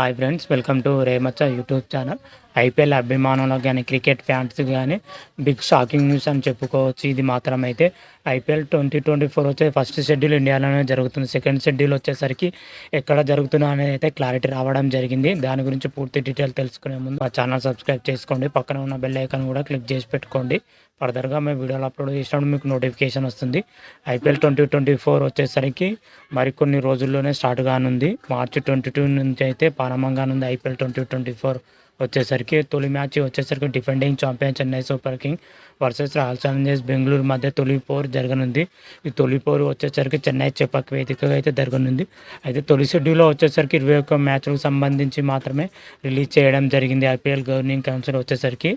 Hi friends, welcome to రేమచ్చ YouTube channel. IPL అభిమానులకు కానీ క్రికెట్ ఫ్యాన్స్ కానీ బిగ్ షాకింగ్ న్యూస్ అని చెప్పుకోవచ్చు. ఇది మాత్రం అయితే ఐపీఎల్ 2024 వచ్చే ఫస్ట్ షెడ్యూల్ ఇండియాలోనే జరుగుతుంది. సెకండ్ షెడ్యూల్ వచ్చేసరికి ఎక్కడ జరుగుతుందో అనేది అయితే క్లారిటీ రావడం జరిగింది. దాని గురించి పూర్తి డీటెయిల్ తెలుసుకునే ముందు మా ఛానల్ సబ్స్క్రైబ్ చేసుకోండి, పక్కన ఉన్న బెల్ ఐకాన్ కూడా క్లిక్ చేసి పెట్టుకోండి. ఫర్దర్గా మేము వీడియోలు అప్లోడ్ చేసినప్పుడు మీకు నోటిఫికేషన్ వస్తుంది. ఐపీఎల్ 2024 వచ్చేసరికి మరికొన్ని రోజుల్లోనే స్టార్ట్ కానుంది. మార్చి 22 నుంచి అయితే ప్రారంభంగానుంది. ఐపీఎల్ 2024 వచ్చేసరికి తొలి మ్యాచ్ వచ్చేసరికి defending champion Chennai super king versus royal Challengers Bengaluru మధ్య తొలి పోరు జరగనుంది. ఈ తొలి పోరు వచ్చేసరికి చెన్నై చెపక్ వేదికగా అయితే జరగనుంది. అయితే తొలి షెడ్యూల్లో వచ్చేసరికి 21 మ్యాచ్లకు సంబంధించి మాత్రమే రిలీజ్ చేయడం జరిగింది ఐపీఎల్ గవర్నింగ్ కౌన్సిల్ వచ్చేసరికి.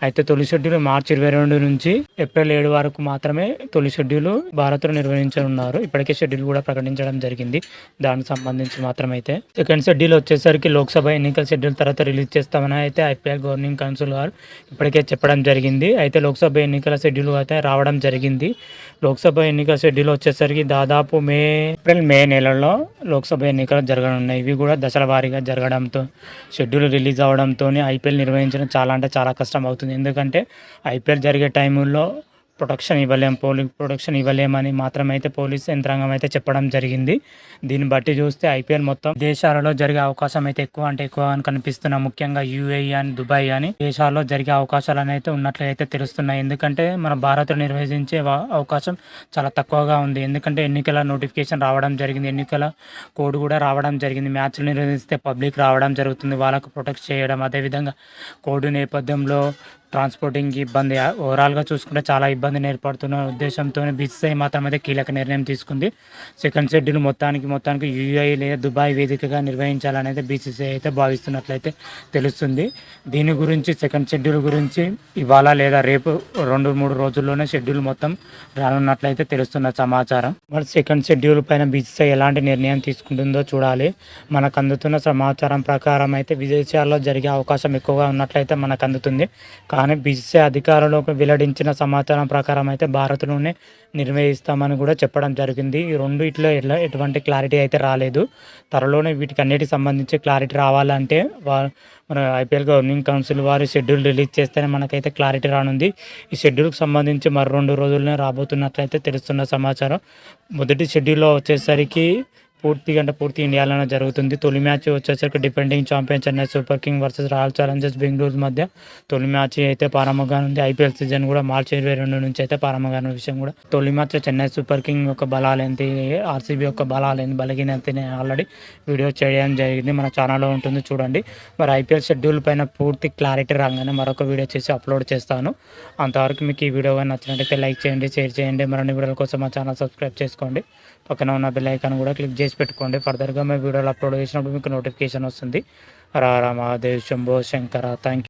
అయితే తొలి షెడ్యూల్ మార్చి 22 నుంచి ఏప్రిల్ 7 వరకు మాత్రమే తొలి షెడ్యూల్ భారత్లో నిర్వహించనున్నారు. ఇప్పటికే షెడ్యూల్ కూడా ప్రకటించడం జరిగింది. దానికి సంబంధించి మాత్రమైతే సెకండ్ షెడ్యూల్ వచ్చేసరికి లోక్సభ ఎన్నికల షెడ్యూల్ తర్వాత రిలీజ్ చేస్తామని అయితే ఐపీఎల్ గవర్నింగ్ కౌన్సిల్ వారు ఇప్పటికే చెప్పడం జరిగింది. అయితే లోక్సభ ఎన్నికల షెడ్యూల్ అయితే రావడం జరిగింది. లోక్సభ ఎన్నికల షెడ్యూల్ వచ్చేసరికి దాదాపు ఏప్రిల్ మే నెలలో లోక్సభ ఎన్నికలు జరగనున్నాయి. ఇవి కూడా దశల వారీగా జరగడంతో షెడ్యూల్ రిలీజ్ అవడంతో ఐపీఎల్ నిర్వహించడం చాలా అంటే చాలా కష్టం అవుతుంది. ఎందుకంటే ఐపీఎల్ జరిగే టైంలో పోలింగ్ ప్రొటెక్షన్ ఇవ్వలేమని మాత్రమైతే పోలీస్ యంత్రాంగం అయితే చెప్పడం జరిగింది. దీన్ని బట్టి చూస్తే ఐపీఎల్ మొత్తం దేశాలలో జరిగే అవకాశం అయితే ఎక్కువ అంటే ఎక్కువ అని కనిపిస్తున్నాయి. ముఖ్యంగా యూఏఈ అని దుబాయ్ అని దేశాల్లో జరిగే అవకాశాలు అయితే ఉన్నట్లయితే తెలుస్తున్నాయి. ఎందుకంటే మన భారత్లో నిర్వహించే అవకాశం చాలా తక్కువగా ఉంది. ఎందుకంటే ఎన్నికల నోటిఫికేషన్ రావడం జరిగింది, ఎన్నికల కోడ్ కూడా రావడం జరిగింది. మ్యాచ్లు నిర్వహిస్తే పబ్లిక్ రావడం జరుగుతుంది, వాళ్ళకు ప్రొటెక్ట్ చేయడం. అదేవిధంగా కోడ్ నేపథ్యంలో ట్రాన్స్పోర్టింగ్కి ఇబ్బంది, ఓవరాల్గా చూసుకుంటే చాలా ఇబ్బంది ఏర్పడుతున్న ఉద్దేశంతో బీసీసీఐ మాత్రం అయితే కీలక నిర్ణయం తీసుకుంది. సెకండ్ షెడ్యూల్ మొత్తానికి యూఏఈ లేదా దుబాయ్ వేదికగా నిర్వహించాలనేది బీసీసీఐ అయితే భావిస్తున్నట్లయితే తెలుస్తుంది. దీని గురించి సెకండ్ షెడ్యూల్ గురించి ఇవాళ లేదా రేపు 2-3 రోజుల్లోనే షెడ్యూల్ మొత్తం రానున్నట్లయితే తెలుస్తున్న సమాచారం. మరి సెకండ్ షెడ్యూల్ పైన బీసీసీఐ ఎలాంటి నిర్ణయం తీసుకుంటుందో చూడాలి. మనకు అందుతున్న సమాచారం ప్రకారం అయితే విదేశాల్లో జరిగే అవకాశం ఎక్కువగా ఉన్నట్లయితే మనకు అందుతుంది. కానీ బీసీసీఐ అధికారులకు వెల్లడించిన సమాచారం ప్రకారం అయితే భారత్లోనే నిర్వహిస్తామని కూడా చెప్పడం జరిగింది. ఈ రెండిట్లో ఎటువంటి క్లారిటీ అయితే రాలేదు. త్వరలోనే వీటికి అన్నిటికి సంబంధించి క్లారిటీ రావాలంటే మన ఐపీఎల్ గవర్నింగ్ కౌన్సిల్ వారి షెడ్యూల్ రిలీజ్ చేస్తేనే మనకైతే క్లారిటీ రానుంది. ఈ షెడ్యూల్కి సంబంధించి మరి 2 రోజుల్లోనే రాబోతున్నట్లయితే తెలుస్తున్న సమాచారం. మొదటి షెడ్యూల్లో వచ్చేసరికి పూర్తి ఇండియాలోనే జరుగుతుంది. తొలి మ్యాచ్ వచ్చేసరికి defending champion Chennai super king versus royal Challengers Bengaluru మధ్య తొలి మ్యాచ్ అయితే ప్రారంభంగానుంది. ఐపీఎల్ సీజన్ కూడా మార్చి 22 నుంచి అయితే ప్రారంభంగాన విషయం కూడా తొలి మ్యాచ్ చెన్నై సూపర్ కింగ్ యొక్క బలాలేంటి, ఆర్సీబీ యొక్క బలాలేంటి, బలహీనత ఆల్రెడీ వీడియో చేయడం జరిగింది, మన ఛానల్లో ఉంటుంది చూడండి. మరి ఐపీఎల్ షెడ్యూల్ పైన పూర్తి క్లారిటీ రాగానే మరొక వీడియో చేసి అప్లోడ్ చేస్తాను. అంతవరకు మీకు ఈ వీడియో కానీ నచ్చినట్టయితే లైక్ చేయండి, షేర్ చేయండి. మరిన్ని వీడియోల కోసం మా ఛానల్ సబ్స్క్రైబ్ చేసుకోండి, పక్కన ఉన్న బెల్ ఐకాన్ కూడా క్లిక్ చేసి పెట్టుకోండి. ఫర్దర్గా మేము వీడియోలు అప్లోడ్ చేసినప్పుడు మీకు నోటిఫికేషన్ వస్తుంది. హర హర మహాదేవ్, శంభో శంకర. Thank you.